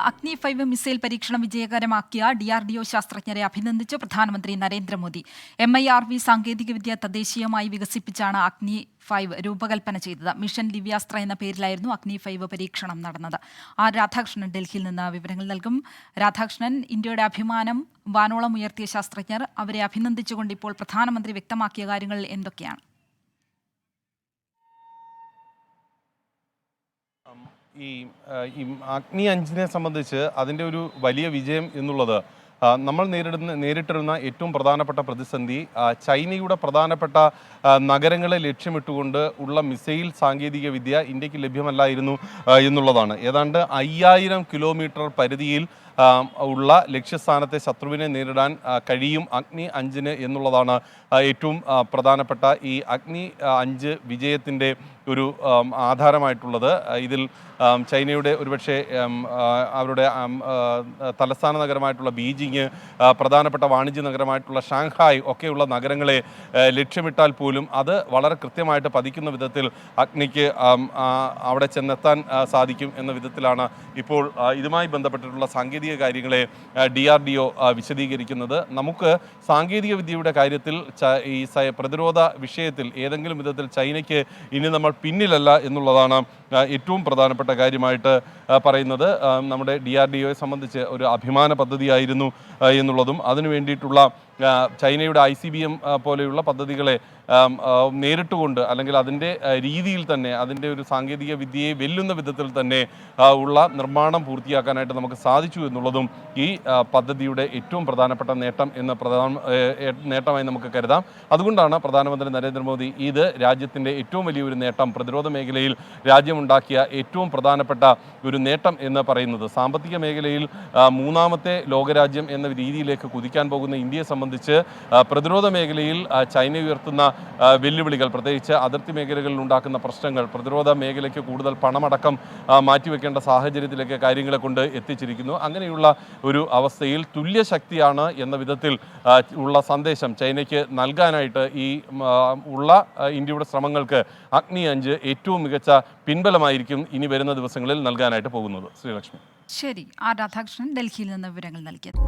അഗ്നി 5 മിസൈൽ പരീക്ഷണം വിജയകരമാക്കിയ DRDO ശാസ്ത്രജ്ഞരെ അഭിനന്ദിച്ച് പ്രധാനമന്ത്രി നരേന്ദ്രമോദി. MIRV സാങ്കേതികവിദ്യ തദ്ദേശീയമായി വികസിപ്പിച്ചാണ് അഗ്നി 5 രൂപകൽപ്പന ചെയ്തത്. മിഷൻ ദിവ്യാസ്ത്ര എന്ന പേരിലായിരുന്നു അഗ്നി 5 പരീക്ഷണം നടന്നത്. ആർ രാധാകൃഷ്ണൻ ഡൽഹിയിൽ നിന്ന് വിവരങ്ങൾ നൽകും. രാധാകൃഷ്ണൻ, ഇന്ത്യയുടെ അഭിമാനം വാനോളം ഉയർത്തിയ ശാസ്ത്രജ്ഞർ, അവരെ അഭിനന്ദിച്ചുകൊണ്ട് ഇപ്പോൾ പ്രധാനമന്ത്രി വ്യക്തമാക്കിയ കാര്യങ്ങൾ എന്തൊക്കെയാണ്? ഈ അഗ്നി 5നെ സംബന്ധിച്ച് അതിൻ്റെ ഒരു വലിയ വിജയം എന്നുള്ളത് നമ്മൾ നേരിട്ടിരുന്ന ഏറ്റവും പ്രധാനപ്പെട്ട പ്രതിസന്ധി ചൈനയുടെ പ്രധാനപ്പെട്ട നഗരങ്ങളെ ലക്ഷ്യമിട്ടുകൊണ്ട് ഉള്ള മിസൈൽ സാങ്കേതിക വിദ്യ ഇന്ത്യക്ക് ലഭ്യമല്ലായിരുന്നു എന്നുള്ളതാണ്. ഏതാണ്ട് 5000 കിലോമീറ്റർ പരിധിയിൽ ഉള്ള ലക്ഷ്യസ്ഥാനത്തെ ശത്രുവിനെ നേരിടാൻ കഴിയും അഗ്നി 5 എന്നുള്ളതാണ് ഏറ്റവും പ്രധാനപ്പെട്ട ഈ അഗ്നി 5 വിജയത്തിൻ്റെ ഒരു ആധാരമായിട്ടുള്ളത്. ഇതിൽ ചൈനയുടെ ഒരുപക്ഷെ അവരുടെ തലസ്ഥാന നഗരമായിട്ടുള്ള ബീജിങ്, പ്രധാനപ്പെട്ട വാണിജ്യ നഗരമായിട്ടുള്ള ഷാങ്ഹായ് ഒക്കെയുള്ള നഗരങ്ങളെ ലക്ഷ്യമിട്ടാൽ പോലും അത് വളരെ കൃത്യമായിട്ട് പതിക്കുന്ന വിധത്തിൽ അഗ്നിക്ക് അവിടെ ചെന്നെത്താൻ സാധിക്കും എന്ന വിധത്തിലാണ് ഇപ്പോൾ ഇതുമായി ബന്ധപ്പെട്ടിട്ടുള്ള സാങ്കേതിക കാര്യങ്ങളെ DRDO വിശദീകരിക്കുന്നത്. നമുക്ക് സാങ്കേതിക വിദ്യയുടെ കാര്യത്തിൽ ഈ പ്രതിരോധ വിഷയത്തിൽ ഏതെങ്കിലും വിധത്തിൽ ചൈനയ്ക്ക് ഇനി നമ്മൾ പിന്നിലല്ല എന്നുള്ളതാണ് ഏറ്റവും പ്രധാനപ്പെട്ട കാര്യമായിട്ട് പറയുന്നത്. നമ്മുടെ DRDOയെ സംബന്ധിച്ച് ഒരു അഭിമാന പദ്ധതിയായിരുന്നു എന്നുള്ളതും അതിനു വേണ്ടിയിട്ടുള്ള ചൈനയുടെ ICBM പോലെയുള്ള പദ്ധതികളെ നേരിട്ടുകൊണ്ട് അല്ലെങ്കിൽ അതിൻ്റെ രീതിയിൽ തന്നെ അതിൻ്റെ ഒരു സാങ്കേതിക വിദ്യയെ വെല്ലുന്ന വിധത്തിൽ തന്നെ ഉള്ള നിർമ്മാണം പൂർത്തിയാക്കാനായിട്ട് നമുക്ക് സാധിച്ചു എന്നുള്ളതും ഈ പദ്ധതിയുടെ ഏറ്റവും പ്രധാനപ്പെട്ട നേട്ടമായി നമുക്ക് കരുതാം. അതുകൊണ്ടാണ് പ്രധാനമന്ത്രി നരേന്ദ്രമോദി ഇത് രാജ്യത്തിൻ്റെ ഏറ്റവും വലിയൊരു നേട്ടം, പ്രതിരോധ മേഖലയിൽ രാജ്യമുണ്ടാക്കിയ ഏറ്റവും പ്രധാനപ്പെട്ട ഒരു നേട്ടം എന്ന് പറയുന്നത്. സാമ്പത്തിക മേഖലയിൽ മൂന്നാമത്തെ ലോകരാജ്യം എന്ന രീതിയിലേക്ക് കുതിക്കാൻ പോകുന്ന ഇന്ത്യയെ സംബന്ധിച്ച് പ്രതിരോധ മേഖലയിൽ ചൈന ഉയർത്തുന്ന വെല്ലുവിളികൾ, പ്രത്യേകിച്ച് അതിർത്തി മേഖലകളിൽ ഉണ്ടാക്കുന്ന പ്രശ്നങ്ങൾ, പ്രതിരോധ മേഖലയ്ക്ക് കൂടുതൽ പണമടക്കം മാറ്റിവെക്കേണ്ട സാഹചര്യത്തിലേക്ക് കാര്യങ്ങളെ കൊണ്ട് എത്തിച്ചിരിക്കുന്നു. അങ്ങനെയുള്ള ഒരു അവസ്ഥയിൽ തുല്യശക്തിയാണ് എന്ന വിധത്തിൽ ഉള്ള സന്ദേശം ചൈനയ്ക്ക് നൽകാനായിട്ട് ഈ ഇന്ത്യയുടെ ശ്രമങ്ങൾക്ക് അഗ്നി 5 ഏറ്റവും മികച്ച പിൻബലമായിരിക്കും ഇനി വരുന്ന ദിവസങ്ങളിൽ നൽകാനായിട്ട് പോകുന്നത്. ശ്രീലക്ഷ്മി. ശരി, ആർ രാധാകൃഷ്ണൻ ഡൽഹിയിൽ നിന്ന് വിവരങ്ങൾ നൽകിയത്.